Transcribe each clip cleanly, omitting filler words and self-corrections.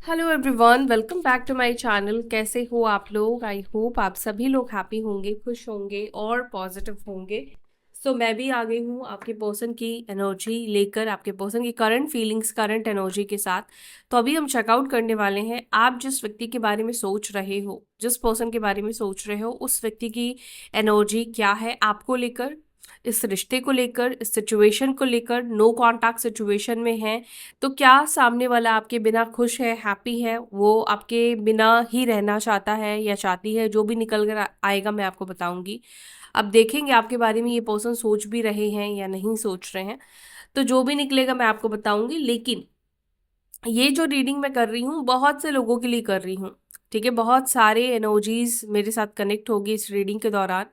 Hello everyone, welcome back to my channel. कैसे हो आप लोग? आई होप आप सभी लोग हैप्पी होंगे, खुश होंगे और पॉजिटिव होंगे। सो मैं भी आ गई हूँ आपके पर्सन की एनर्जी लेकर, आपके पर्सन की करंट फीलिंग्स, करंट एनर्जी के साथ। तो अभी हम चेकआउट करने वाले हैं। आप जिस व्यक्ति के बारे में सोच रहे हो, जिस पर्सन के बारे में सोच रहे हो, उस व्यक्ति की एनर्जी क्या है आपको लेकर, इस रिश्ते को लेकर, इस सिचुएशन को लेकर। नो कॉन्टैक्ट सिचुएशन में है तो क्या सामने वाला आपके बिना खुश है, हैप्पी है, वो आपके बिना ही रहना चाहता है या चाहती है? जो भी निकल कर आएगा मैं आपको बताऊंगी। अब देखेंगे आपके बारे में ये पर्सन सोच भी रहे हैं या नहीं सोच रहे हैं। तो जो भी निकलेगा मैं आपको बताऊंगी। लेकिन ये जो रीडिंग मैं कर रही हूँ बहुत से लोगों के लिए कर रही हूँ। ठीक है, बहुत सारे एनर्जीज मेरे साथ कनेक्ट होगी इस रीडिंग के दौरान।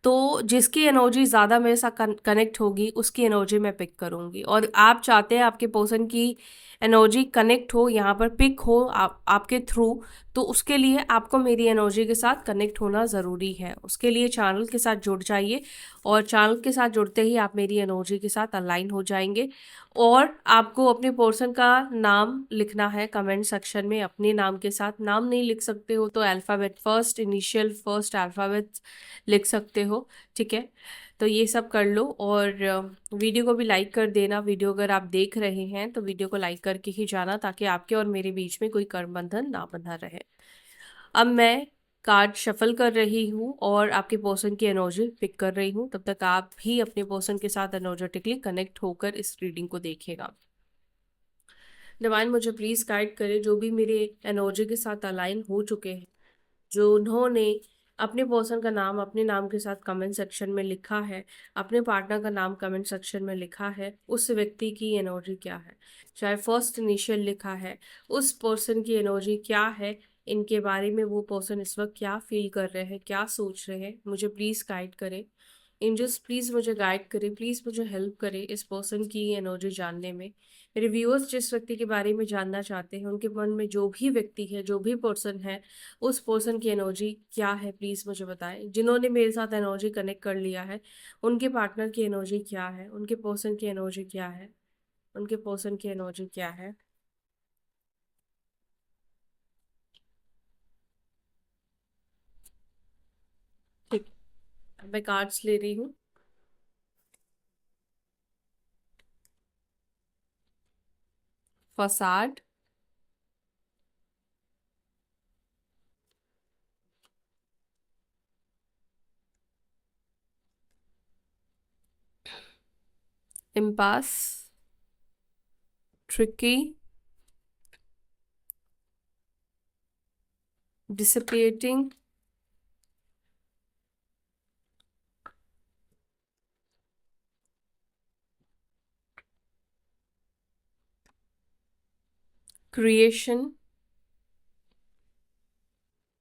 तो जिसकी एनर्जी ज़्यादा मेरे साथ कनेक्ट होगी उसकी एनर्जी मैं पिक करूँगी। और आप चाहते हैं आपके पर्सन की एनर्जी कनेक्ट हो, यहाँ पर पिक हो आपके थ्रू, तो उसके लिए आपको मेरी एनर्जी के साथ कनेक्ट होना ज़रूरी है। उसके लिए चैनल के साथ जुड़ जाइए, और चैनल के साथ जुड़ते ही आप मेरी एनर्जी के साथ अलाइन हो जाएंगे। और आपको अपने पर्सन का नाम लिखना है कमेंट सेक्शन में। अपने नाम के साथ नाम नहीं लिख सकते हो तो alphabet first, initial first alphabet लिख सकते हो। ठीक है, तो ये सब कर लो। और वीडियो को भी लाइक कर देना। वीडियो अगर आप देख रहे हैं तो वीडियो को लाइक करके ही जाना, ताकि आपके और मेरे बीच में कोई कर्म बंधन ना बंधा रहे। अब मैं कार्ड शफल कर रही हूँ और आपके पर्सन की एनर्जी पिक कर रही हूँ। तब तक आप भी अपने पर्सन के साथ एनर्जेटिकली कनेक्ट होकर इस रीडिंग को देखिएगा। डिवाइन मुझे प्लीज़ गाइड करे, जो भी मेरे एनर्जी के साथ अलाइन हो चुके हैं, जो उन्होंने अपने पर्सन का नाम अपने नाम के साथ कमेंट सेक्शन में लिखा है, अपने पार्टनर का नाम कमेंट सेक्शन में लिखा है, उस व्यक्ति की एनर्जी क्या है? चाहे फर्स्ट इनिशियल लिखा है, उस पर्सन की एनर्जी क्या है? इनके बारे में वो पर्सन इस वक्त क्या फील कर रहे हैं, क्या सोच रहे हैं? मुझे प्लीज़ गाइड करें। एंजल्स प्लीज़ मुझे गाइड करें, प्लीज़ मुझे हेल्प करें इस पर्सन की एनर्जी जानने में। मेरे व्यूअर्स जिस व्यक्ति के बारे में जानना चाहते हैं, उनके मन में जो भी व्यक्ति है, जो भी पर्सन है, उस पर्सन की एनर्जी क्या है प्लीज़ मुझे बताएं। जिन्होंने मेरे साथ एनर्जी कनेक्ट कर लिया है, उनके पार्टनर की एनर्जी क्या है, उनके पर्सन की एनर्जी क्या है, उनके पर्सन की एनर्जी क्या है? ठीक, अब मैं कार्ड्स ले रही हूँ। Facade, impasse, tricky, dissipating, creation,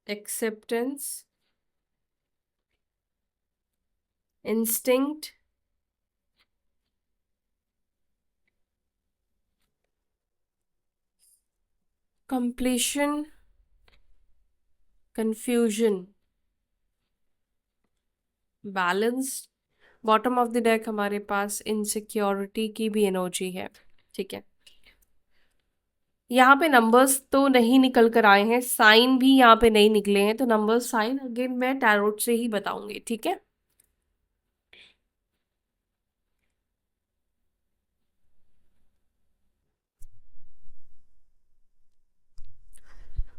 acceptance, instinct, completion, confusion, balanced. Bottom of the deck हमारे पास इनसिक्योरिटी की भी एनर्जी है। ठीक है, यहाँ पे नंबर्स तो नहीं निकल कर आए हैं, साइन भी यहाँ पे नहीं निकले हैं, तो नंबर साइन अगेन मैं टैरोट से ही बताऊंगी। ठीक है,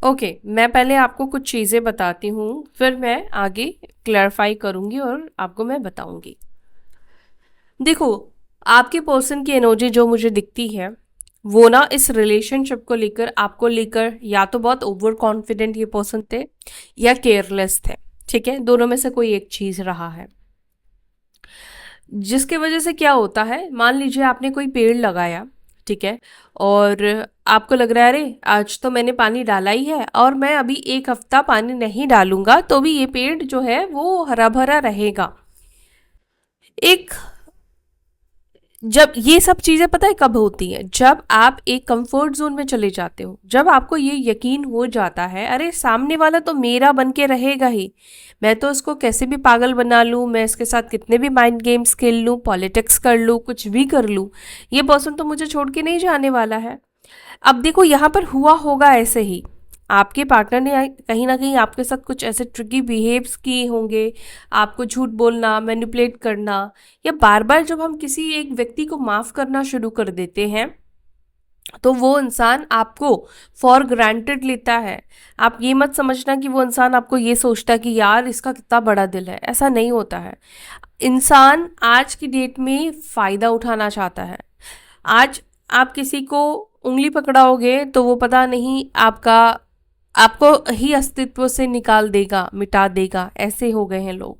ओके। मैं पहले आपको कुछ चीज़ें बताती हूँ, फिर मैं आगे क्लैरिफाई करूंगी और आपको मैं बताऊंगी। देखो, आपके पर्सन की एनर्जी जो मुझे दिखती है, वो ना इस रिलेशनशिप को लेकर, आपको लेकर, या तो बहुत ओवर कॉन्फिडेंट ये पर्सन थे या केयरलेस थे। ठीक है, दोनों में से कोई एक चीज़ रहा है, जिसके वजह से क्या होता है, मान लीजिए आपने कोई पेड़ लगाया, ठीक है, और आपको लग रहा है अरे आज तो मैंने पानी डाला ही है और मैं अभी एक हफ्ता पानी नहीं डालूंगा तो भी ये पेड़ जो है वो हरा भरा रहेगा। एक, जब ये सब चीज़ें पता है कब होती हैं, जब आप एक कंफर्ट जोन में चले जाते हो, जब आपको ये यकीन हो जाता है अरे सामने वाला तो मेरा बन के रहेगा ही, मैं तो उसको कैसे भी पागल बना लूँ, मैं इसके साथ कितने भी माइंड गेम्स खेल लूँ, पॉलिटिक्स कर लूँ, कुछ भी कर लूँ, ये पर्सन तो मुझे छोड़ के नहीं जाने वाला है। अब देखो यहाँ पर हुआ होगा ऐसे ही, आपके पार्टनर ने कहीं ना कहीं आपके साथ कुछ ऐसे ट्रिकी बिहेव्स किए होंगे, आपको झूठ बोलना, मैनिपुलेट करना, या बार बार जब हम किसी एक व्यक्ति को माफ करना शुरू कर देते हैं तो वो इंसान आपको फॉर ग्रांटेड लेता है। आप ये मत समझना कि वो इंसान आपको ये सोचता है कि यार इसका कितना बड़ा दिल है, ऐसा नहीं होता है। इंसान आज की डेट में फ़ायदा उठाना चाहता है। आज आप किसी को उंगली पकड़ाओगे तो वो पता नहीं आपका आपको ही अस्तित्व से निकाल देगा, मिटा देगा, ऐसे हो गए हैं लोग।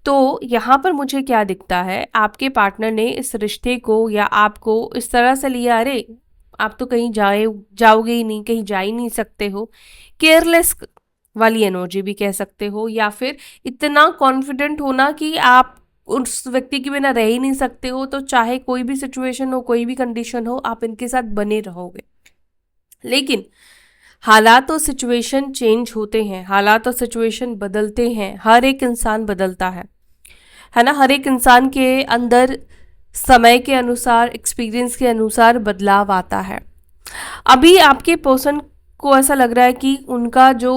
तो यहाँ पर मुझे क्या दिखता है, आपके पार्टनर ने इस रिश्ते को या आपको इस तरह से लिया, अरे आप तो कहीं जाओगे ही नहीं, कहीं जा ही नहीं सकते हो, केयरलेस वाली एनर्जी भी कह सकते हो, या फिर इतना कॉन्फिडेंट होना कि आप उस व्यक्ति के बिना रह ही नहीं सकते हो, तो चाहे कोई भी सिचुएशन हो, कोई भी कंडीशन हो, आप इनके साथ बने रहोगे। लेकिन हालात और सिचुएशन चेंज होते हैं, हालात और सिचुएशन बदलते हैं, हर एक इंसान बदलता है ना। हर एक इंसान के अंदर समय के अनुसार, एक्सपीरियंस के अनुसार बदलाव आता है। अभी आपके पर्सन को ऐसा लग रहा है कि उनका जो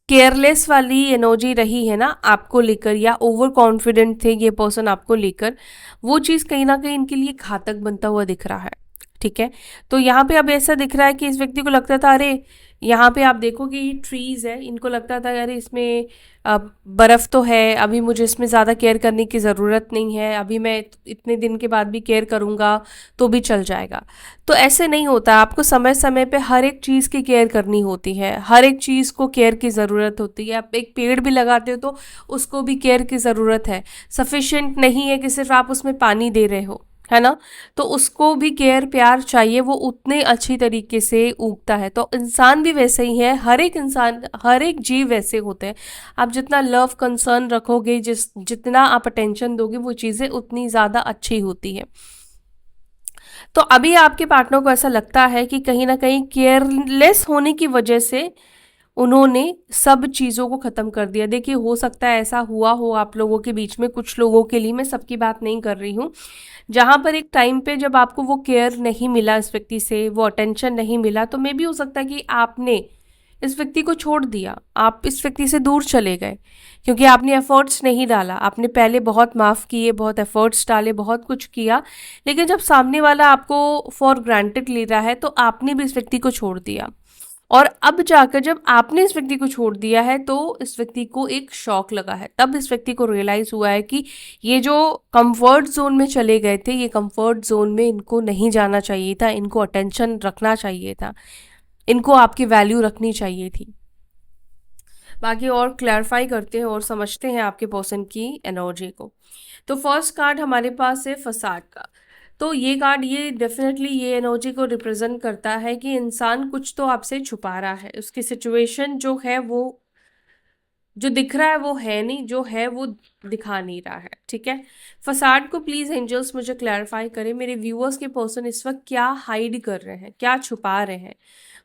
केयरलेस वाली एनर्जी रही है ना आपको लेकर, या ओवर कॉन्फिडेंट थे ये पर्सन आपको लेकर, वो चीज़ कहीं ना कहीं इनके लिए घातक बनता हुआ दिख रहा है। ठीक है, तो यहाँ पे अब ऐसा दिख रहा है कि इस व्यक्ति को लगता था, अरे यहाँ पे आप देखो कि ट्रीज है, इनको लगता था अरे इसमें बर्फ़ तो है, अभी मुझे इसमें ज़्यादा केयर करने की ज़रूरत नहीं है, अभी मैं इतने दिन के बाद भी केयर करूँगा तो भी चल जाएगा। तो ऐसे नहीं होता, आपको समय समय पे हर एक चीज़ की केयर करनी होती है, हर एक चीज़ को केयर की ज़रूरत होती है। आप एक पेड़ भी लगाते हो तो उसको भी केयर की ज़रूरत है। सफिशिएंट नहीं है कि सिर्फ आप उसमें पानी दे रहे हो, है ना, तो उसको भी केयर प्यार चाहिए, वो उतने अच्छी तरीके से उगता है। तो इंसान भी वैसे ही है, हर एक इंसान, हर एक जीव वैसे होते हैं। आप जितना लव कंसर्न रखोगे, जितना आप अटेंशन दोगे, वो चीज़ें उतनी ज़्यादा अच्छी होती है। तो अभी आपके पार्टनर को ऐसा लगता है कि कहीं ना कहीं केयरलेस होने की वजह से उन्होंने सब चीज़ों को ख़त्म कर दिया। देखिए, हो सकता है ऐसा हुआ हो आप लोगों के बीच में, कुछ लोगों के लिए, मैं सबकी बात नहीं कर रही हूँ, जहाँ पर एक टाइम पे जब आपको वो केयर नहीं मिला इस व्यक्ति से, वो अटेंशन नहीं मिला, तो मे भी हो सकता है कि आपने इस व्यक्ति को छोड़ दिया, आप इस व्यक्ति से दूर चले गए, क्योंकि आपने एफर्ट्स नहीं डाला। आपने पहले बहुत माफ़ किए, बहुत एफर्ट्स डाले, बहुत कुछ किया, लेकिन जब सामने वाला आपको फॉर ग्रांटेड ले रहा है तो आपने भी इस व्यक्ति को छोड़ दिया। और अब जाकर जब आपने इस व्यक्ति को छोड़ दिया है तो इस व्यक्ति को एक शॉक लगा है, तब इस व्यक्ति को रियलाइज़ हुआ है कि ये जो कंफर्ट जोन में चले गए थे, ये कंफर्ट जोन में इनको नहीं जाना चाहिए था, इनको अटेंशन रखना चाहिए था, इनको आपकी वैल्यू रखनी चाहिए थी। बाकी और क्लैरिफाई करते हैं और समझते हैं आपके पर्सन की एनर्जी को। तो फर्स्ट कार्ड हमारे पास है फसाड का। तो ये कार्ड, ये डेफिनेटली ये एनर्जी को रिप्रेजेंट करता है कि इंसान कुछ तो आपसे छुपा रहा है, उसकी सिचुएशन जो है वो, जो दिख रहा है वो है नहीं, जो है वो दिखा नहीं रहा है। ठीक है, फसाड को प्लीज एंजल्स मुझे क्लैरिफाई करें, मेरे व्यूअर्स के पर्सन इस वक्त क्या हाइड कर रहे हैं, क्या छुपा रहे हैं,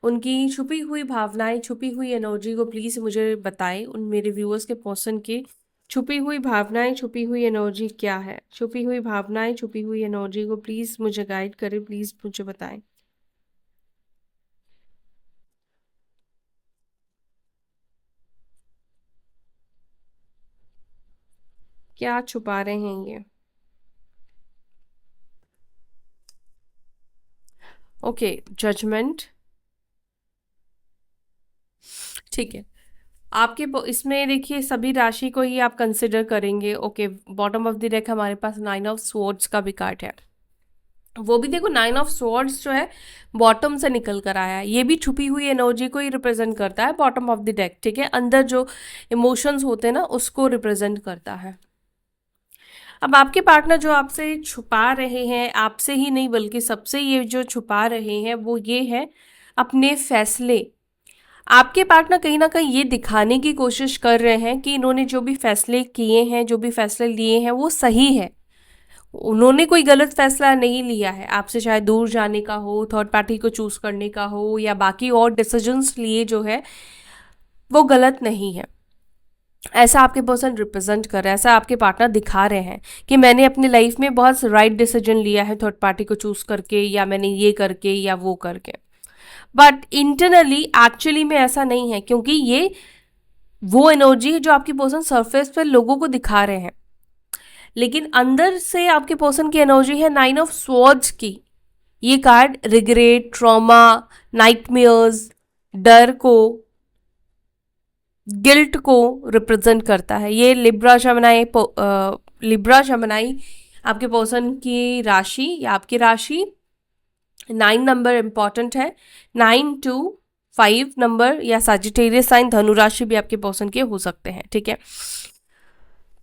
उनकी छुपी हुई भावनाएं, छुपी हुई एनर्जी को प्लीज मुझे बताएं। उन मेरे व्यूअर्स के पर्सन की छुपी हुई भावनाएं, छुपी हुई एनर्जी क्या है, छुपी हुई भावनाएं, छुपी हुई एनर्जी को प्लीज मुझे गाइड करें, प्लीज मुझे बताएं क्या छुपा रहे हैं ये। Okay, judgement. ठीक है, आपके इसमें देखिए सभी राशि को ही आप कंसिडर करेंगे। Okay, bottom of the deck हमारे पास 9 ऑफ स्वॉर्ड्स का भी कार्ड है, वो भी देखो 9 ऑफ स्वॉर्ड्स जो है बॉटम से निकल कर आया है, ये भी छुपी हुई एनर्जी को ही रिप्रेजेंट करता है, बॉटम ऑफ द डेक। ठीक है, अंदर जो इमोशंस होते हैं ना उसको रिप्रेजेंट करता है। अब आपके पार्टनर जो आपसे छुपा रहे हैं, आपसे ही नहीं बल्कि सबसे ये जो छुपा रहे हैं वो ये है अपने फैसले। आपके पार्टनर कहीं ना कहीं ये दिखाने की कोशिश कर रहे हैं कि इन्होंने जो भी फैसले किए हैं, जो भी फैसले लिए हैं वो सही है, उन्होंने कोई गलत फैसला नहीं लिया है। आपसे चाहे दूर जाने का हो, थर्ड पार्टी को चूज करने का हो, या बाकी और डिसीजंस लिए जो है वो गलत नहीं है। ऐसा आपके पर्सन रिप्रेजेंट कर रहे हैं, ऐसा आपके पार्टनर दिखा रहे हैं कि मैंने अपनी लाइफ में बहुत राइट डिसीजन लिया है थर्ड पार्टी को चूज करके, या मैंने ये करके या वो करके। बट इंटरनली एक्चुअली में ऐसा नहीं है, क्योंकि ये वो एनर्जी है जो आपकी पर्सन सरफेस पे लोगों को दिखा रहे हैं, लेकिन अंदर से आपके पर्सन की एनर्जी है 9 ऑफ स्वॉर्ड्स की। ये कार्ड रिग्रेट, ट्रॉमा, नाइटमेयर्स, डर को, गिल्ट को रिप्रेजेंट करता है। ये लिब्रा जमनाई आपके पर्सन की राशि या आपकी राशि 9 नंबर इंपॉर्टेंट है। 9 to 5 नंबर या सजिटेरियस साइन धनु राशि भी आपके पर्सन के हो सकते हैं, ठीक है।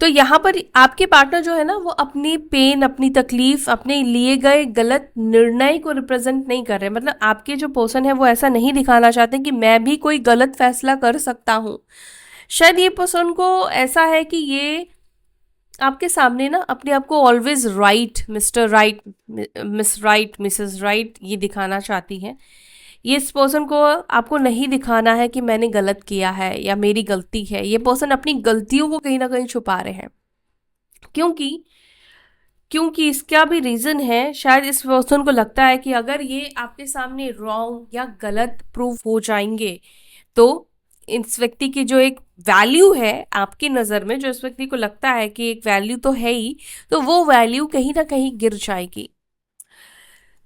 तो यहाँ पर आपके पार्टनर जो है ना, वो अपनी पेन, अपनी तकलीफ, अपने लिए गए गलत निर्णय को रिप्रेजेंट नहीं कर रहे। मतलब आपके जो पर्सन है वो ऐसा नहीं दिखाना चाहते कि मैं भी कोई गलत फैसला कर सकता हूँ। शायद ये पर्सन को ऐसा है कि ये आपके सामने ना अपने आप को always right, mister right, miss right, Mrs right ये दिखाना चाहती है। ये इस पर्सन को आपको नहीं दिखाना है कि मैंने गलत किया है या मेरी गलती है। ये पर्सन अपनी गलतियों को कहीं ना कहीं छुपा रहे हैं, क्योंकि क्योंकि इसका भी रीजन है। शायद इस पर्सन को लगता है कि अगर ये आपके सामने रॉन्ग या गलत प्रूफ हो जाएंगे तो इस व्यक्ति की जो एक वैल्यू है आपकी नज़र में, जो इस व्यक्ति को लगता है कि एक वैल्यू तो है ही, तो वो वैल्यू कहीं ना कहीं गिर जाएगी।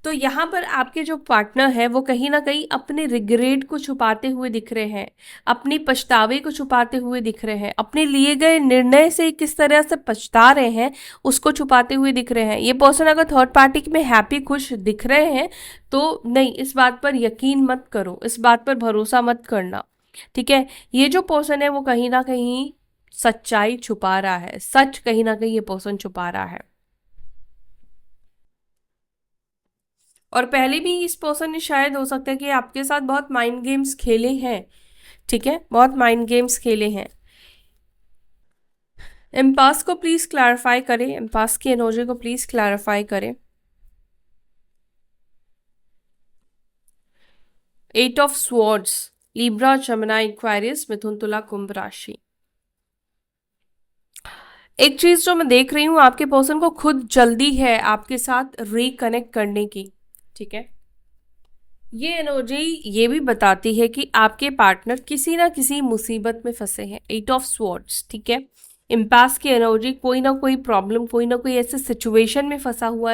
तो यहाँ पर आपके जो पार्टनर है वो कहीं ना कहीं अपने रिग्रेट को छुपाते हुए दिख रहे हैं, अपनी पछतावे को छुपाते हुए दिख रहे हैं, अपने लिए गए निर्णय से किस तरह से पछता रहे हैं उसको छुपाते हुए दिख रहे हैं। ये पर्सन अगर थर्ड पार्टी में हैप्पी खुश दिख रहे हैं तो नहीं, इस बात पर यकीन मत करो, इस बात पर भरोसा मत करना, ठीक है। ये जो पर्सन है वो कहीं ना कहीं सच्चाई छुपा रहा है, सच कहीं ना कहीं ये पर्सन छुपा रहा है। और पहले भी इस पर्सन ने शायद हो सकता है कि आपके साथ बहुत माइंड गेम्स खेले हैं, ठीक है, बहुत माइंड गेम्स खेले हैं। एम्पास को प्लीज क्लैरिफाई करें, एम्पास की एनर्जी को प्लीज क्लैरिफाई करें। 8 ऑफ स्वॉर्ड्स, लिब्रा, जमिनी, एक्वेरियस, मिथुन, तुला, कुंभ राशि। एक चीज जो मैं देख रही हूं, आपके पर्सन को खुद जल्दी है आपके साथ रिकनेक्ट करने की, ठीक है। ये एनर्जी ये भी बताती है कि आपके पार्टनर किसी ना किसी मुसीबत में फंसे हैं। 8 ऑफ स्वॉर्ड्स, ठीक है। इम्पास की एनर्जी कोई ना कोई प्रॉब्लम, कोई ना कोई ऐसे सिचुएशन में फंसा हुआ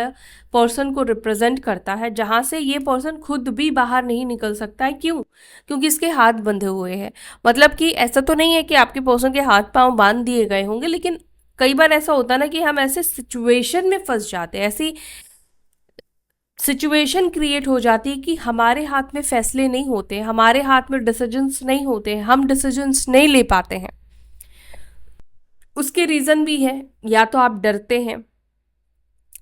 पर्सन को रिप्रेजेंट करता है जहां से ये पर्सन खुद भी बाहर नहीं निकल सकता है। क्यों? क्योंकि इसके हाथ बंधे हुए हैं। मतलब कि ऐसा तो नहीं है कि आपके पर्सन के हाथ पांव बांध दिए गए होंगे, लेकिन कई बार ऐसा होता है ना कि हम ऐसे सिचुएशन में फंस जाते हैं, ऐसी सिचुएशन क्रिएट हो जाती है कि हमारे हाथ में फैसले नहीं होते, हमारे हाथ में डिसीजंस नहीं होते, हम डिसीजंस नहीं ले पाते हैं। उसके रीज़न भी है, या तो आप डरते हैं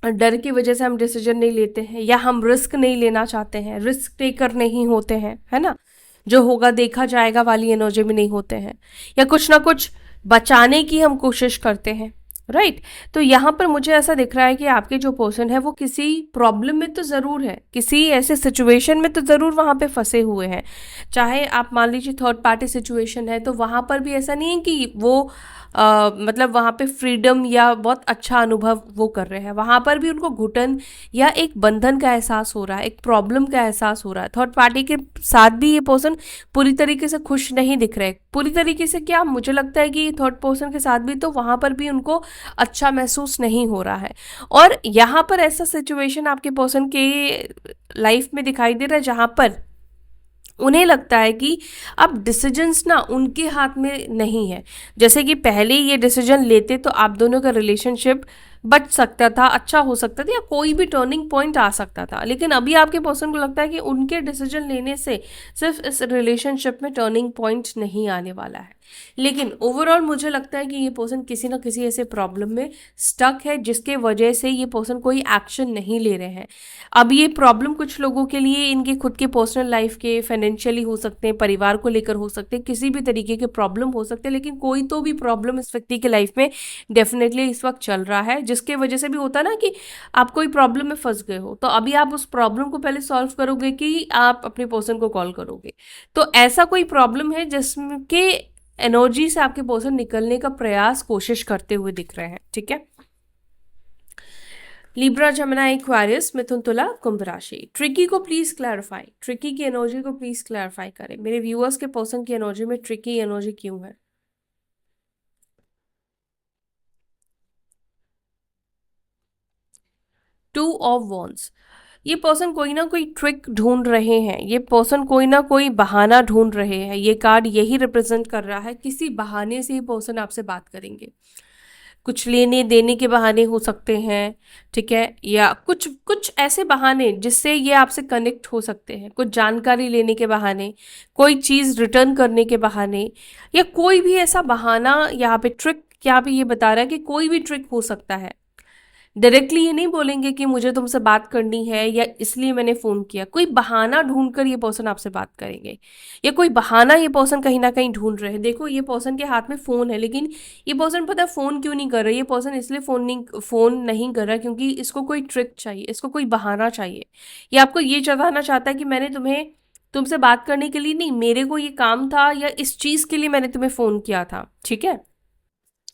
और डर की वजह से हम डिसीजन नहीं लेते हैं, या हम रिस्क नहीं लेना चाहते हैं, रिस्क टेकर नहीं होते हैं, है ना, जो होगा देखा जाएगा वाली एनर्जी में नहीं होते हैं, या कुछ ना कुछ बचाने की हम कोशिश करते हैं, राइट। तो यहाँ पर मुझे ऐसा दिख रहा है कि आपके जो पर्सन है वो किसी प्रॉब्लम में तो ज़रूर है, किसी ऐसे सिचुएशन में तो ज़रूर वहाँ पे फंसे हुए हैं। चाहे आप मान लीजिए थर्ड पार्टी सिचुएशन है, तो वहाँ पर भी ऐसा नहीं है कि वो मतलब वहाँ पे फ्रीडम या बहुत अच्छा अनुभव वो कर रहे हैं। वहाँ पर भी उनको घुटन या एक बंधन का एहसास हो रहा है, एक प्रॉब्लम का एहसास हो रहा है। थर्ड पार्टी के साथ भी ये पर्सन पूरी तरीके से खुश नहीं दिख रहे। पूरी तरीके से क्या, मुझे लगता है कि थर्ड पर्सन के साथ भी तो वहाँ पर भी उनको अच्छा महसूस नहीं हो रहा है। और यहाँ पर ऐसा सिचुएशन आपके पर्सन के लाइफ में दिखाई दे रहा है जहाँ पर उन्हें लगता है कि अब डिसीजंस ना उनके हाथ में नहीं है। जैसे कि पहले ये डिसीजन लेते तो आप दोनों का रिलेशनशिप बच सकता था, अच्छा हो सकता था, या कोई भी टर्निंग पॉइंट आ सकता था। लेकिन अभी आपके पर्सन को लगता है कि उनके डिसीजन लेने से सिर्फ इस रिलेशनशिप में टर्निंग पॉइंट नहीं आने वाला है। लेकिन ओवरऑल मुझे लगता है कि ये पर्सन किसी ना किसी ऐसे प्रॉब्लम में स्टक है जिसके वजह से ये पर्सन कोई एक्शन नहीं ले रहे हैं। अब ये प्रॉब्लम कुछ लोगों के लिए इनके खुद के पर्सनल लाइफ के, फाइनेंशियली हो सकते हैं, परिवार को लेकर हो सकते हैं, किसी भी तरीके के प्रॉब्लम हो सकते हैं, लेकिन कोई तो भी प्रॉब्लम इस व्यक्ति के लाइफ में डेफिनेटली इस वक्त चल रहा है, जिसके वजह से भी होता ना कि आप कोई प्रॉब्लम में फंस गए हो, तो अभी आप उस प्रॉब्लम को पहले सॉल्व करोगे कि आप अपने पर्सन को कॉल करोगे। तो ऐसा कोई प्रॉब्लम है जिसके एनर्जी से आपके पर्सन निकलने का प्रयास कोशिश करते हुए दिख रहे हैं, ठीक है। लिब्रा, जेमिनी, एक्वेरियस, मिथुन, तुला, कुंभ राशि। ट्रिकी को प्लीज क्लैरिफाई, ट्रिकी की एनर्जी को प्लीज क्लैरिफाई करें। मेरे व्यूअर्स के पर्सन की एनर्जी में ट्रिकी एनर्जी क्यों है? Two of wands. ये पर्सन कोई ना कोई ट्रिक ढूंढ रहे हैं, ये पर्सन कोई ना कोई बहाना ढूंढ रहे हैं। ये कार्ड यही रिप्रेजेंट कर रहा है, किसी बहाने से ये पर्सन आपसे बात करेंगे। कुछ लेने देने के बहाने हो सकते हैं, ठीक है, या कुछ कुछ ऐसे बहाने जिससे ये आपसे कनेक्ट हो सकते हैं। कुछ जानकारी लेने के बहाने, कोई चीज़ रिटर्न करने के बहाने, या कोई भी ऐसा बहाना यहाँ पे ट्रिक, यहाँ पे ये बता रहा है कि कोई भी ट्रिक हो सकता है। डायरेक्टली ये नहीं बोलेंगे कि मुझे तुमसे बात करनी है या इसलिए मैंने फ़ोन किया। कोई बहाना ढूंढकर ये पर्सन आपसे बात करेंगे, या कोई बहाना ये पर्सन कहीं ना कहीं ढूंढ रहे हैं। देखो, ये पर्सन के हाथ में फ़ोन है, लेकिन ये पर्सन पता है फ़ोन क्यों नहीं कर रहा। ये पर्सन इसलिए फ़ोन नहीं कर रहा क्योंकि इसको कोई ट्रिक चाहिए, इसको कोई बहाना चाहिए। ये आपको ये जताना चाहता है कि मैंने तुमसे बात करने के लिए नहीं, मेरे को ये काम था या इस चीज़ के लिए मैंने तुम्हें फ़ोन किया था, ठीक है।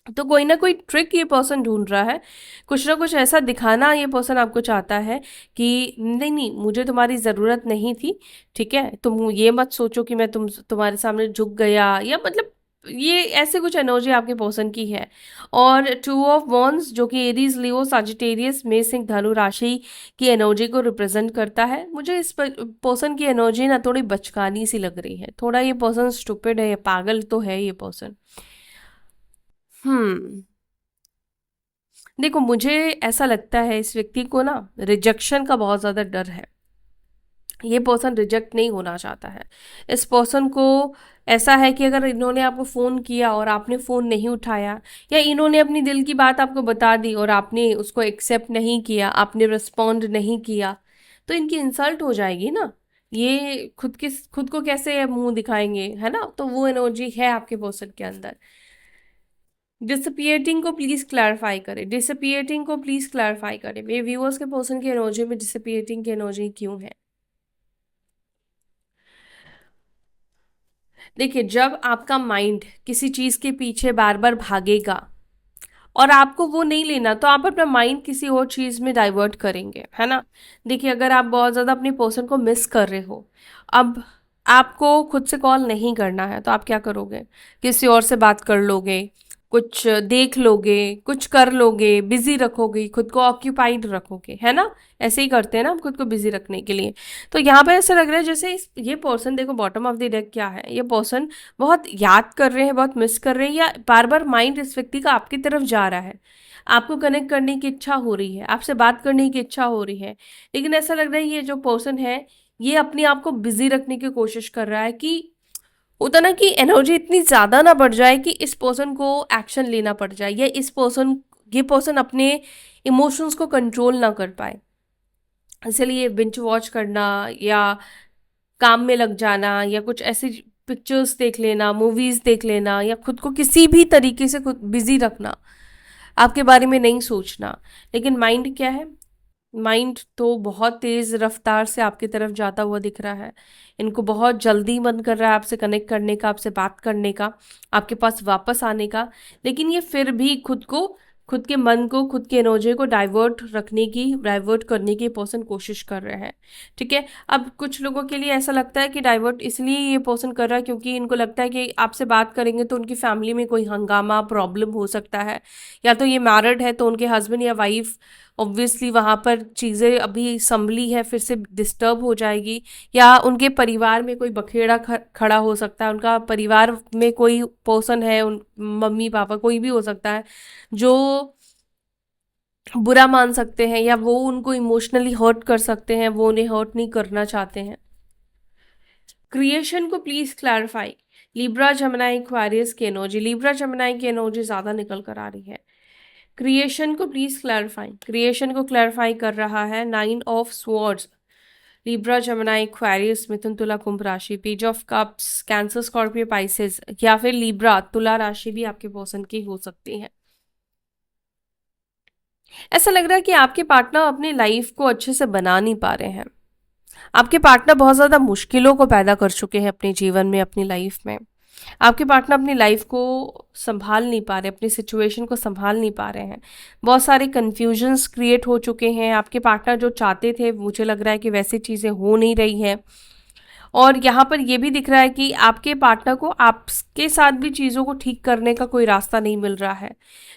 तो कोई ना कोई ट्रिक ये पर्सन ढूंढ रहा है, कुछ ना कुछ ऐसा दिखाना ये पर्सन आपको चाहता है कि नहीं नहीं, मुझे तुम्हारी ज़रूरत नहीं थी, ठीक है। तुम ये मत सोचो कि मैं तुम्हारे सामने झुक गया, या मतलब ये ऐसे कुछ एनर्जी आपके पर्सन की है। और टू ऑफ वॉन्ड्स जो कि एरीज, लियो, साजिटेरियस, मेष, सिंह, धनु राशि की एनर्जी को रिप्रेजेंट करता है। मुझे इस पर्सन की एनर्जी ना थोड़ी बचकानी सी लग रही है, थोड़ा ये पर्सन स्टूपिड है, पागल तो है ये पर्सन। हम्म देखो, मुझे ऐसा लगता है इस व्यक्ति को ना रिजेक्शन का बहुत ज़्यादा डर है। ये पर्सन रिजेक्ट नहीं होना चाहता है। इस पर्सन को ऐसा है कि अगर इन्होंने आपको फ़ोन किया और आपने फ़ोन नहीं उठाया, या इन्होंने अपनी दिल की बात आपको बता दी और आपने उसको एक्सेप्ट नहीं किया, आपने रिस्पॉन्ड नहीं किया, तो इनकी इंसल्ट हो जाएगी ना। ये खुद को कैसे मुंह दिखाएंगे, है ना। तो वो एनर्जी है आपके पर्सन के अंदर। डिसपिएटिंग को प्लीज क्लैरिफाई करें, डिसपिएटिंग को प्लीज क्लैरिफाई करें। मेरे व्यूअर्स के पर्सन की एनर्जी में डिसपिएटिंग की एनर्जी क्यों है? देखिए, जब आपका माइंड किसी चीज के पीछे बार बार भागेगा और आपको वो नहीं लेना, तो आप अपना माइंड किसी और चीज में डाइवर्ट करेंगे, है ना। देखिए, अगर आप बहुत ज्यादा अपने पर्सन को मिस कर रहे हो, अब आपको खुद से कॉल नहीं करना है, तो आप क्या करोगे? किसी और से बात कर लोगे, कुछ देख लोगे, कुछ कर लोगे, बिजी रखोगे, खुद को ऑक्यूपाइड रखोगे, है ना। ऐसे ही करते हैं ना हम खुद को बिजी रखने के लिए। तो यहाँ पे ऐसा लग रहा है जैसे ये पर्सन, देखो बॉटम ऑफ द डेक क्या है, ये पर्सन बहुत याद कर रहे हैं, बहुत मिस कर रहे हैं, या बार बार माइंड इस व्यक्ति का आपकी तरफ जा रहा है। आपको कनेक्ट करने की इच्छा हो रही है, आपसे बात करने की इच्छा हो रही है, लेकिन ऐसा लग रहा है ये जो पर्सन है, ये अपने आप को बिजी रखने की कोशिश कर रहा है कि होता ना कि एनर्जी इतनी ज़्यादा ना बढ़ जाए कि इस पर्सन को एक्शन लेना पड़ जाए, या ये पर्सन अपने इमोशंस को कंट्रोल ना कर पाए। इसलिए बिंज वॉच करना, या काम में लग जाना, या कुछ ऐसी पिक्चर्स देख लेना, मूवीज देख लेना, या खुद को किसी भी तरीके से खुद बिजी रखना, आपके बारे में नहीं सोचना। लेकिन माइंड क्या है? माइंड तो बहुत तेज रफ्तार से आपकी तरफ जाता हुआ दिख रहा है। इनको बहुत जल्दी मन कर रहा है आपसे कनेक्ट करने का, आपसे बात करने का, आपके पास वापस आने का। लेकिन ये फिर भी खुद के मन को, खुद के एनर्जी को डाइवर्ट करने की पर्सन कोशिश कर रहे हैं, ठीक है। अब कुछ लोगों के लिए ऐसा लगता है कि डाइवर्ट इसलिए ये पर्सन कर रहा है क्योंकि इनको लगता है कि आपसे बात करेंगे तो उनकी फैमिली में कोई हंगामा, प्रॉब्लम हो सकता है। या तो ये मैरिड है तो उनके हस्बैंड या वाइफ, ऑब्वियसली वहाँ पर चीज़ें अभी संभली है, फिर से डिस्टर्ब हो जाएगी। या उनके परिवार में कोई बखेड़ा खड़ा हो सकता है, उनका परिवार में कोई पर्सन है, उन मम्मी पापा कोई भी हो सकता है, जो बुरा मान सकते हैं, या वो उनको इमोशनली हर्ट कर सकते हैं, वो उन्हें हर्ट नहीं करना चाहते हैं। क्रिएशन को please clarify. Libra, Gemini, Aquarius की एनर्जी, लिब्रा जेमिनी की एनर्जी ज़्यादा निकल कर आ रही है। क्रिएशन को प्लीज क्लैरिफाई, क्रिएशन को क्लैरिफाई कर रहा है nine of swords, Libra, Gemini, Aquarius, मिथुन, तुला, कुंभ राशि, page of cups, Cancer, Scorpio, Pisces, या फिर लिब्रा, तुला राशि भी आपके पर्सन की हो सकती है। ऐसा लग रहा है कि आपके पार्टनर अपनी लाइफ को अच्छे से बना नहीं पा रहे हैं। आपके पार्टनर बहुत ज़्यादा मुश्किलों को पैदा कर चुके हैं अपने जीवन में, अपनी लाइफ में। आपके पार्टनर अपनी लाइफ को संभाल नहीं पा रहे, अपनी सिचुएशन को संभाल नहीं पा रहे हैं। बहुत सारे कन्फ्यूजन्स क्रिएट हो चुके हैं। आपके पार्टनर जो चाहते थे, मुझे लग रहा है कि वैसी चीज़ें हो नहीं रही हैं। और यहाँ पर ये भी दिख रहा है कि आपके पार्टनर को आपके साथ भी चीज़ों को ठीक करने का कोई रास्ता नहीं मिल रहा है।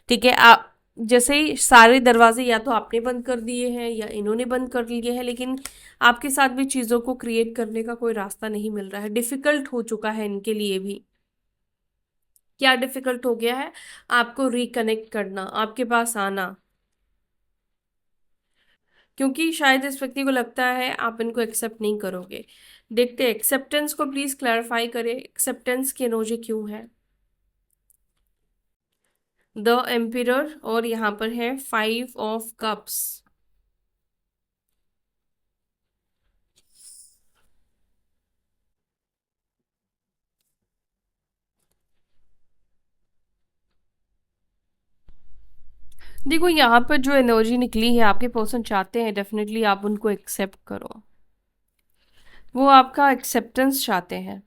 ठीक है, आप जैसे ही सारे दरवाजे या तो आपने बंद कर दिए हैं या इन्होंने बंद कर लिए हैं, लेकिन आपके साथ भी चीज़ों को क्रिएट करने का कोई रास्ता नहीं मिल रहा है। डिफ़िकल्ट हो चुका है इनके लिए भी। क्या डिफ़िकल्ट हो गया है? आपको रिकनेक्ट करना, आपके पास आना। क्योंकि शायद इस व्यक्ति को लगता है आप इनको एक्सेप्ट नहीं करोगे। देखते हैं, एक्सेप्टेंस को प्लीज क्लैरिफाई करें, एक्सेप्टेंस की एनर्जी क्यों है? द एम्पिरर, और यहाँ पर है 5 ऑफ कप्स। देखो, यहाँ पर जो एनर्जी निकली है, आपके पर्सन चाहते हैं डेफिनेटली आप उनको एक्सेप्ट करो। वो आपका एक्सेप्टेंस चाहते हैं,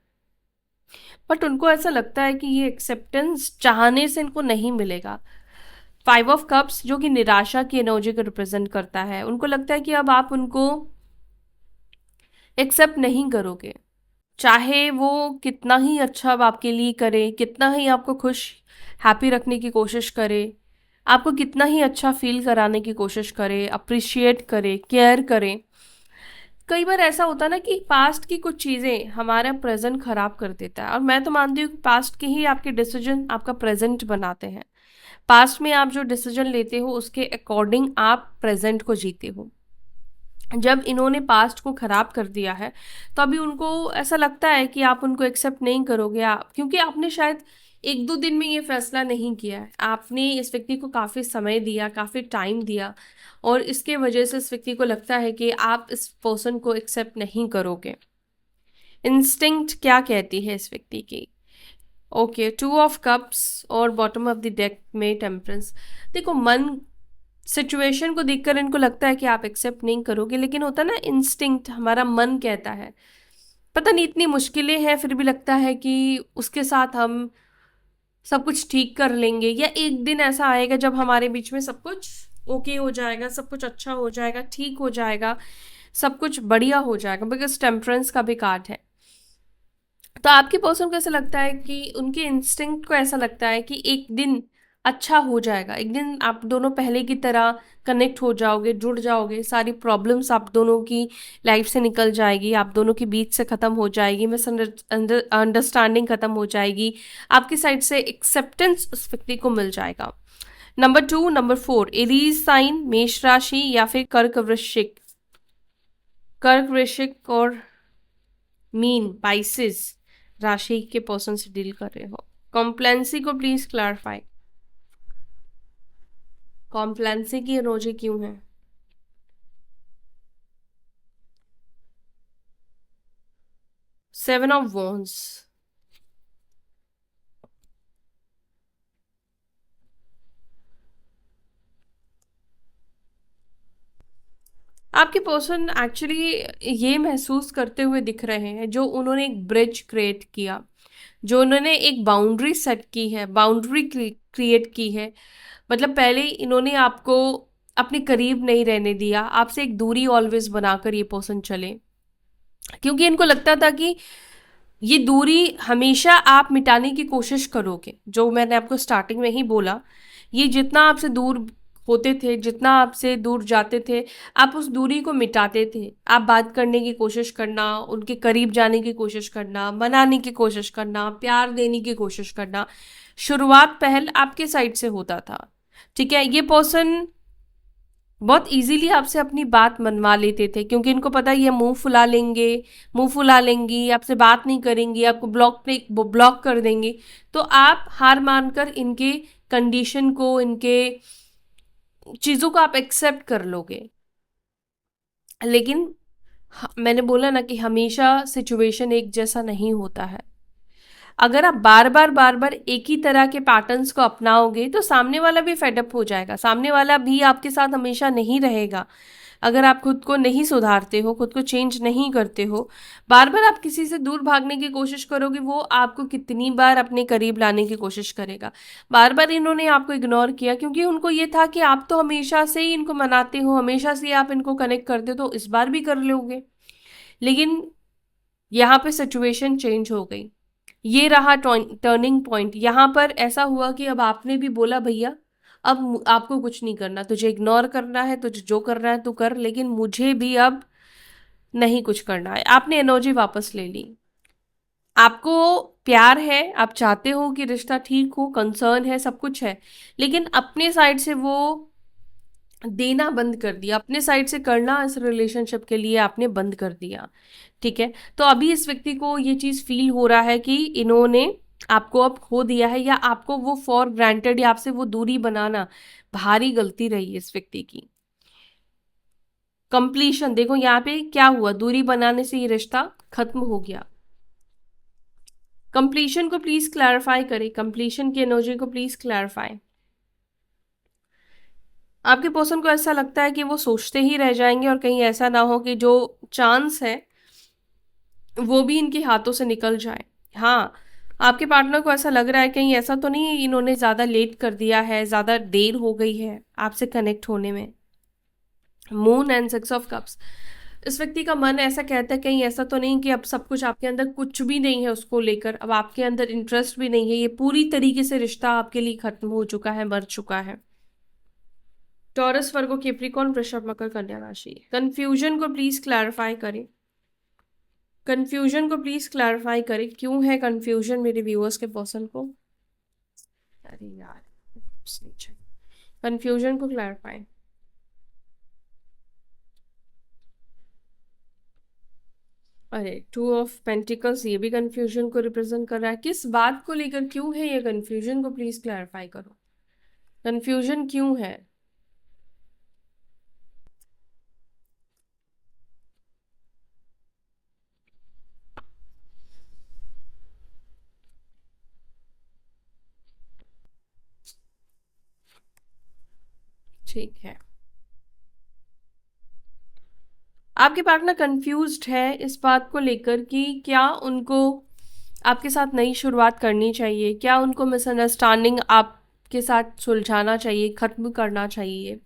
बट उनको ऐसा लगता है कि ये एक्सेप्टेंस चाहने से इनको नहीं मिलेगा। 5 ऑफ कप्स जो कि निराशा की एनर्जी को रिप्रेजेंट करता है, उनको लगता है कि अब आप उनको एक्सेप्ट नहीं करोगे। चाहे वो कितना ही अच्छा अब आपके लिए करे, कितना ही आपको खुश हैप्पी रखने की कोशिश करे, आपको कितना ही अच्छा फील कराने की कोशिश करे, अप्रिशिएट करे, केयर करे। कई बार ऐसा होता है ना कि पास्ट की कुछ चीज़ें हमारा प्रेजेंट खराब कर देता है, और मैं तो मानती हूँ कि पास्ट के ही आपके डिसीजन आपका प्रेजेंट बनाते हैं। पास्ट में आप जो डिसीजन लेते हो उसके अकॉर्डिंग आप प्रेजेंट को जीते हो। जब इन्होंने पास्ट को खराब कर दिया है, तो अभी उनको ऐसा लगता है कि आप उनको एक्सेप्ट नहीं करोगे, आप क्योंकि आपने शायद 1-2 दिन में ये फैसला नहीं किया है। आपने इस व्यक्ति को काफ़ी समय दिया, काफ़ी टाइम दिया, और इसके वजह से इस व्यक्ति को लगता है कि आप इस पर्सन को एक्सेप्ट नहीं करोगे। इंस्टिंक्ट क्या कहती है इस व्यक्ति की? ओके, 2 ऑफ कप्स और बॉटम ऑफ द डेक में टेम्परेंस। देखो, मन सिचुएशन को देखकर इनको लगता है कि आप एक्सेप्ट नहीं करोगे, लेकिन होता ना इंस्टिंक्ट, हमारा मन कहता है, पता नहीं इतनी मुश्किलें हैं फिर भी लगता है कि उसके साथ हम सब कुछ ठीक कर लेंगे, या एक दिन ऐसा आएगा जब हमारे बीच में सब कुछ ओके हो जाएगा, सब कुछ अच्छा हो जाएगा, ठीक हो जाएगा, सब कुछ बढ़िया हो जाएगा, बिकॉज टेम्परेंस का भी कार्ड है। तो आपके पर्सन को ऐसा लगता है कि उनके इंस्टिंक्ट को ऐसा लगता है कि एक दिन अच्छा हो जाएगा, एक दिन आप दोनों पहले की तरह कनेक्ट हो जाओगे, जुड़ जाओगे, सारी प्रॉब्लम्स आप दोनों की लाइफ से निकल जाएगी, आप दोनों के बीच से ख़त्म हो जाएगी, अंडरस्टैंडिंग ख़त्म हो जाएगी, आपकी साइड से एक्सेप्टेंस उस व्यक्ति को मिल जाएगा। नंबर 2, नंबर 4, एरीज साइन, मेष राशि या फिर कर्क वृश्चिक और मीन पाइसेस राशि के पर्सन से डील कर रहे हो। कॉम्प्लेंसी को प्लीज क्लैरिफाई। कॉम्प्लेंसी की एनर्जी क्यों है? 7 ऑफ वॉन्ड्स। आपके पर्सन एक्चुअली ये महसूस करते हुए दिख रहे हैं, जो उन्होंने एक ब्रिज क्रिएट किया, जो उन्होंने एक बाउंड्री सेट की है, बाउंड्री क्रिएट की है। मतलब पहले इन्होंने आपको अपने करीब नहीं रहने दिया, आपसे एक दूरी ऑलवेज बनाकर ये पर्सन चले, क्योंकि इनको लगता था कि ये दूरी हमेशा आप मिटाने की कोशिश करोगे। जो मैंने आपको स्टार्टिंग में ही बोला, ये जितना आपसे दूर होते थे, जितना आपसे दूर जाते थे, आप उस दूरी को मिटाते थे। आप बात करने की कोशिश करना, उनके करीब जाने की कोशिश करना, मनाने की कोशिश करना, प्यार देने की कोशिश करना, शुरुआत पहल आपके साइड से होता था। ठीक है, ये पर्सन बहुत इजीली आपसे अपनी बात मनवा लेते थे, क्योंकि इनको पता है ये मुंह फुला लेंगे, मुंह फुला लेंगी, आपसे बात नहीं करेंगी, आपको ब्लॉक कर देंगे, तो आप हार मानकर इनके कंडीशन को, इनके चीज़ों को आप एक्सेप्ट कर लोगे। लेकिन मैंने बोला ना कि हमेशा सिचुएशन एक जैसा नहीं होता है। अगर आप बार बार एक ही तरह के पैटर्न्स को अपनाओगे तो सामने वाला भी फेडअप हो जाएगा, सामने वाला भी आपके साथ हमेशा नहीं रहेगा। अगर आप खुद को नहीं सुधारते हो, खुद को चेंज नहीं करते हो, बार बार आप किसी से दूर भागने की कोशिश करोगे, वो आपको कितनी बार अपने करीब लाने की कोशिश करेगा। बार बार इन्होंने आपको इग्नोर किया क्योंकि उनको ये था कि आप तो हमेशा से ही इनको मनाते हो, हमेशा से ही आप इनको कनेक्ट करते हो, तो इस बार भी कर लोगे। लेकिन यहाँ पे सिचुएशन चेंज हो गई। ये रहा टर्निंग पॉइंट। यहाँ पर ऐसा हुआ कि अब आपने भी बोला भैया अब आपको कुछ नहीं करना, तुझे इग्नोर करना है, तुझे जो करना है तू कर, लेकिन मुझे भी अब नहीं कुछ करना है। आपने एनर्जी वापस ले ली। आपको प्यार है, आप चाहते हो कि रिश्ता ठीक हो, कंसर्न है, सब कुछ है, लेकिन अपने साइड से वो देना बंद कर दिया, अपने साइड से करना इस रिलेशनशिप के लिए आपने बंद कर दिया। ठीक है, तो अभी इस व्यक्ति को ये चीज फील हो रहा है कि इन्होंने आपको अब खो दिया है, या आपको वो फॉर ग्रांटेड, या आपसे वो दूरी बनाना भारी गलती रही इस व्यक्ति की। कंप्लीशन देखो यहाँ पे क्या हुआ, दूरी बनाने से ये रिश्ता खत्म हो गया। कंप्लीशन को प्लीज क्लैरिफाई करें, कंप्लीशन की एनर्जी को प्लीज क्लैरिफाई। आपके पर्सन को ऐसा लगता है कि वो सोचते ही रह जाएंगे, और कहीं ऐसा ना हो कि जो चांस है वो भी इनके हाथों से निकल जाए। हाँ, आपके पार्टनर को ऐसा लग रहा है कहीं ऐसा तो नहीं इन्होंने ज़्यादा लेट कर दिया है, ज़्यादा देर हो गई है आपसे कनेक्ट होने में। Moon and six of cups, इस व्यक्ति का मन ऐसा कहता है कहीं ऐसा तो नहीं कि अब सब कुछ आपके अंदर कुछ भी नहीं है उसको लेकर, अब आपके अंदर इंटरेस्ट भी नहीं है, ये पूरी तरीके से रिश्ता आपके लिए खत्म हो चुका है, मर चुका है। टॉरस, वर्गो, कैप्रिकॉर्न, वृषभ, मकर, कन्या राशि। कंफ्यूजन को प्लीज क्लैरिफाई करें, कंफ्यूजन को प्लीज क्लैरिफाई करें, क्यों है कंफ्यूजन मेरे व्यूअर्स के पर्सन को। अरे यार, कंफ्यूजन को क्लैरिफाई। अरे टू ऑफ पेंटिकल्स, ये भी कंफ्यूजन को रिप्रेजेंट कर रहा है। किस बात को लेकर क्यों है ये कंफ्यूजन, को प्लीज क्लैरिफाई करो। कंफ्यूजन क्यों है? ठीक है, आपके पार्टनर कंफ्यूज्ड है इस बात को लेकर कि क्या उनको आपके साथ नई शुरुआत करनी चाहिए, क्या उनको मिसअंडरस्टैंडिंग आपके साथ सुलझाना चाहिए, खत्म करना चाहिए।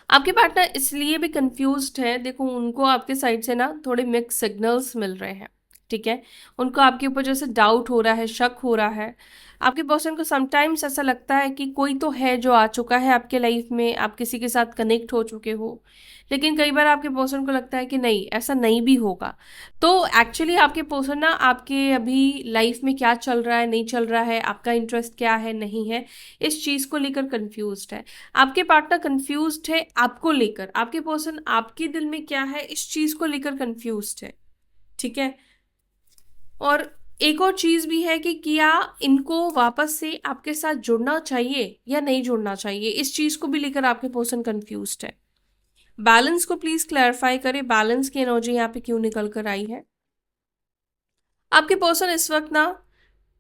आपके पार्टनर इसलिए भी कंफ्यूज्ड है, देखो उनको आपके साइड से ना थोड़े मिक्स सिग्नल्स मिल रहे हैं। ठीक है, उनको आपके ऊपर जैसे डाउट हो रहा है, शक हो रहा है। आपके पर्सन को समटाइम्स ऐसा लगता है कि कोई तो है जो आ चुका है आपके लाइफ में, आप किसी के साथ कनेक्ट हो चुके हो, लेकिन कई बार आपके पर्सन को लगता है कि नहीं, ऐसा नहीं भी होगा। तो एक्चुअली आपके पर्सन ना आपके अभी लाइफ में क्या चल रहा है, नहीं चल रहा है, आपका इंटरेस्ट क्या है, नहीं है, इस चीज़ को लेकर कंफ्यूज्ड है। आपके पार्टनर कंफ्यूज्ड है आपको लेकर, आपके पर्सन आपके दिल में क्या है इस चीज़ को लेकर कंफ्यूज्ड है। ठीक है, और एक और चीज भी है कि क्या इनको वापस से आपके साथ जुड़ना चाहिए या नहीं जुड़ना चाहिए, इस चीज को भी लेकर आपके पर्सन कंफ्यूज्ड है। बैलेंस को प्लीज क्लैरिफाई करें, बैलेंस की एनर्जी यहाँ पे क्यों निकल कर आई है। आपके पर्सन इस वक्त ना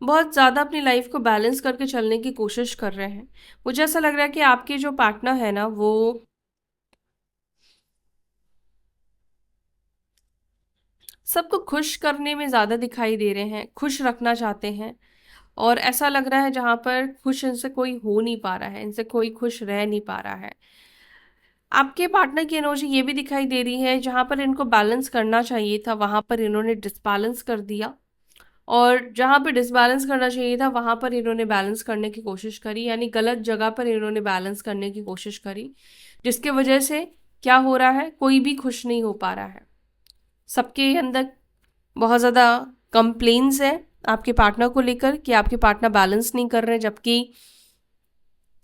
बहुत ज़्यादा अपनी लाइफ को बैलेंस करके चलने की कोशिश कर रहे हैं। मुझे ऐसा लग रहा है कि आपके जो पार्टनर है ना वो सबको खुश करने में ज़्यादा दिखाई दे रहे हैं, खुश रखना चाहते हैं, और ऐसा लग रहा है जहाँ पर खुश इनसे कोई हो नहीं पा रहा है, इनसे कोई खुश रह नहीं पा रहा है। आपके पार्टनर की एनर्जी ये भी दिखाई दे रही है जहाँ पर इनको बैलेंस करना चाहिए था वहाँ पर इन्होंने डिसबैलेंस कर दिया, और जहाँ पे डिसबैलेंस करना चाहिए था वहाँ पर इन्होंने बैलेंस करने की कोशिश करी, यानी गलत जगह पर इन्होंने बैलेंस करने की कोशिश करी, जिसके वजह से क्या हो रहा है, कोई भी खुश नहीं हो पा रहा है। सबके अंदर बहुत ज़्यादा कंप्लेन्स है आपके पार्टनर को लेकर कि आपके पार्टनर बैलेंस नहीं कर रहे, जबकि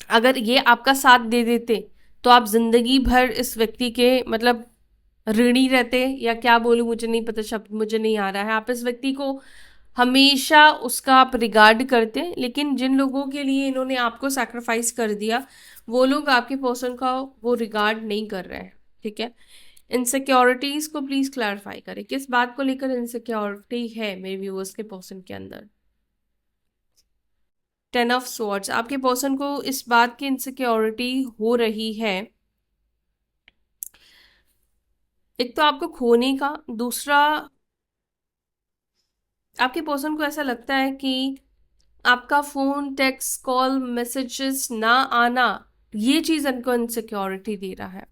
अगर ये आपका साथ दे देते तो आप जिंदगी भर इस व्यक्ति के मतलब ऋणी रहते, या क्या बोलूं, मुझे नहीं पता, शब्द मुझे नहीं आ रहा है। आप इस व्यक्ति को हमेशा उसका आप रिगार्ड करते, लेकिन जिन लोगों के लिए इन्होंने आपको सैक्रिफाइस कर दिया वो लोग आपके पर्सन का वो रिगार्ड नहीं कर रहे हैं। ठीक है, इनसिक्योरिटीज को प्लीज क्लैरिफाई करें, किस बात को लेकर इनसिक्योरिटी है मेरे व्यूअर्स के पर्सन के अंदर। 10 ऑफ स्वॉर्ड्स, आपके पर्सन को इस बात की इनसिक्योरिटी हो रही है एक तो आपको खोने का, दूसरा आपके पर्सन को ऐसा लगता है कि आपका फोन, टेक्स्ट, कॉल, मैसेजेस ना आना, ये चीज इनको इनसिक्योरिटी दे रहा है।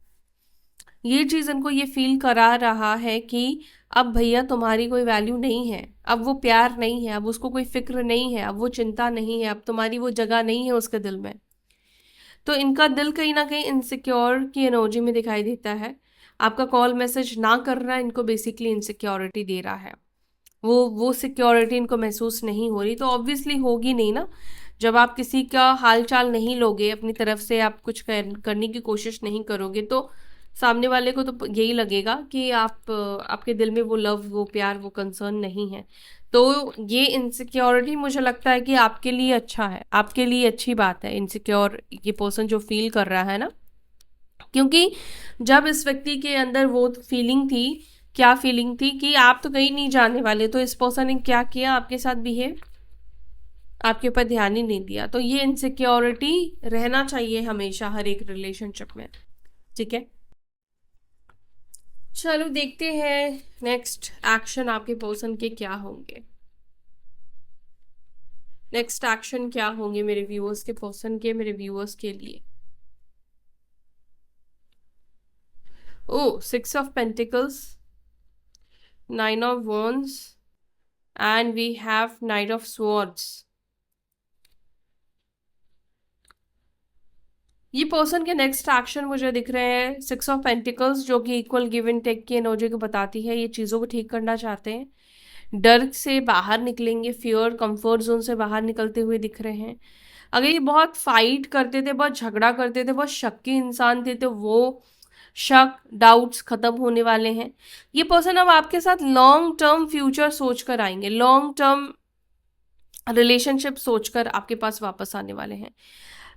ये चीज इनको ये फील करा रहा है कि अब भैया तुम्हारी कोई वैल्यू नहीं है, अब वो प्यार नहीं है, अब उसको कोई फिक्र नहीं है, अब वो चिंता नहीं है, अब तुम्हारी वो जगह नहीं है उसके दिल में। तो इनका दिल कहीं ना कहीं इनसिक्योर की एनर्जी में दिखाई देता है। आपका कॉल मैसेज ना करना इनको बेसिकली इनसिक्योरिटी दे रहा है। वो सिक्योरिटी इनको महसूस नहीं हो रही, तो ऑब्वियसली होगी नहीं ना। जब आप किसी का हाल चाल नहीं लोगे, अपनी तरफ से आप कुछ करने की कोशिश नहीं करोगे, तो सामने वाले को तो यही लगेगा कि आपके दिल में वो लव, वो प्यार, वो कंसर्न नहीं है। तो ये इनसिक्योरिटी मुझे लगता है कि आपके लिए अच्छा है, आपके लिए अच्छी बात है इनसिक्योर ये पर्सन जो फील कर रहा है ना। क्योंकि जब इस व्यक्ति के अंदर वो फीलिंग थी, क्या फीलिंग थी कि आप तो कहीं नहीं जाने वाले, तो इस पर्सन ने क्या किया आपके साथ बिहेव, आपके ऊपर ध्यान ही नहीं दिया। तो ये इनसिक्योरिटी रहना चाहिए हमेशा हर एक रिलेशनशिप में, ठीक है। चलो देखते हैं नेक्स्ट एक्शन आपके पर्सन के क्या होंगे। नेक्स्ट एक्शन क्या होंगे मेरे व्यूअर्स के पर्सन के, मेरे व्यूअर्स के लिए। ओ 6 of pentacles, 9 of wands and we have Knight of Swords। ये पर्सन के नेक्स्ट एक्शन मुझे दिख रहे हैं 6 ऑफ पेंटिकल्स, जो कि इक्वल गिव एंड टेक की एनर्जी को बताती है। ये चीज़ों को ठीक करना चाहते हैं, डर से बाहर निकलेंगे, फियर कंफर्ट जोन से बाहर निकलते हुए दिख रहे हैं। अगर ये बहुत फाइट करते थे, बहुत झगड़ा करते थे, बहुत शक्की इंसान थे, तो वो शक डाउट्स खत्म होने वाले हैं। ये पर्सन अब आपके साथ लॉन्ग टर्म फ्यूचर सोचकर आएंगे, लॉन्ग टर्म रिलेशनशिप सोचकर आपके पास वापस आने वाले हैं।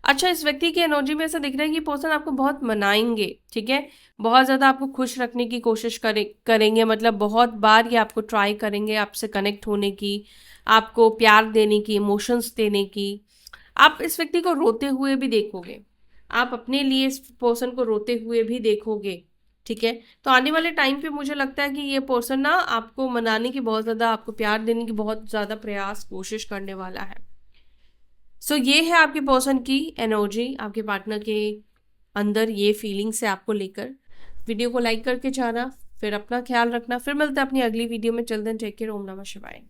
अच्छा, इस व्यक्ति की एनर्जी में ऐसा दिख रहा है कि पर्सन आपको बहुत मनाएंगे, ठीक है, बहुत ज़्यादा आपको खुश रखने की कोशिश करेंगे, मतलब बहुत बार ये आपको ट्राई करेंगे आपसे कनेक्ट होने की, आपको प्यार देने की, इमोशंस देने की। आप इस व्यक्ति को रोते हुए भी देखोगे, आप अपने लिए इस पर्सन को रोते हुए भी देखोगे, ठीक है। तो आने वाले टाइम पे मुझे लगता है कि ये पर्सन ना आपको मनाने की बहुत ज़्यादा, आपको प्यार देने की बहुत ज़्यादा प्रयास कोशिश करने वाला है। सो ये है आपके पर्सन की एनर्जी आपके पार्टनर के अंदर, ये फीलिंग से आपको लेकर। वीडियो को लाइक करके जाना, फिर अपना ख्याल रखना। फिर मिलते हैं अपनी अगली वीडियो में। चल देन टेक केयर, ओम नमः शिवाय।